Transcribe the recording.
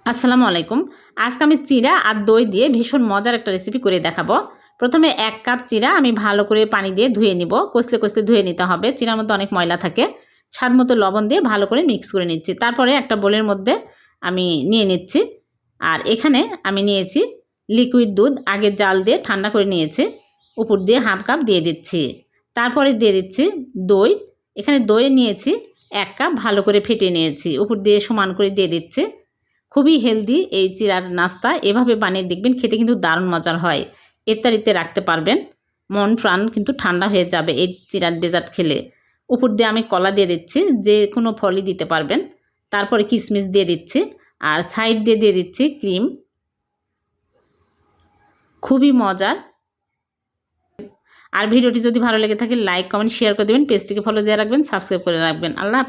আসসালামু আলাইকুম। আজকে আমি চিড়া আর দই দিয়ে ভীষণ মজার একটা রেসিপি করে দেখাবো। প্রথমে ১ কাপ চিড়া আমি ভালো করে পানি দিয়ে ধুয়ে নিব। কষলে, কষলে ধুয়ে নিতে হবে। চিড়ার মধ্যে অনেক ময়লা থাকে। স্বাদমতো লবণ দিয়ে ভালো করে মিক্স করে নিচ্ছি। তারপরে একটা বোলের মধ্যে আমি নিয়ে নিচ্ছি। আর এখানে আমি নিয়েছি লিকুইড দুধ, আগে জাল দিয়ে ঠান্ডা করে নিয়েছি। উপর দিয়ে 1/2 কাপ দিয়ে দিচ্ছি। তারপরে দিয়ে দিচ্ছি দই। এখানে দই নিয়েছি ১ কাপ, ভালো করে ফেটিয়ে নিয়েছি। উপর দিয়ে সমান করে দিয়ে দিচ্ছি। খুবই হেলদি এই চিড়ার নাস্তা, এভাবে বানিয়ে দেখবেন, খেতে কিন্তু দারুণ মজার হয়। ইফতারিতে রাখতে পারবেন, মন প্রাণ কিন্তু ঠান্ডা হয়ে যাবে এই চিড়ার ডেজার্ট খেলে। উপর দিয়ে আমি কলা দিয়ে দিচ্ছি, যে কোনো ফলই দিতে পারবেন। তারপরে কিশমিশ দিয়ে দিচ্ছি, আর সাইড দিয়ে দিয়ে দিচ্ছি ক্রিম। খুবই মজার। আর ভিডিওটি যদি ভালো লেগে থাকে লাইক কমেন্ট শেয়ার করে দেবেন, পেজটিকে ফলো দিয়ে রাখবেন, সাবস্ক্রাইব করে রাখবেন। আল্লাহ।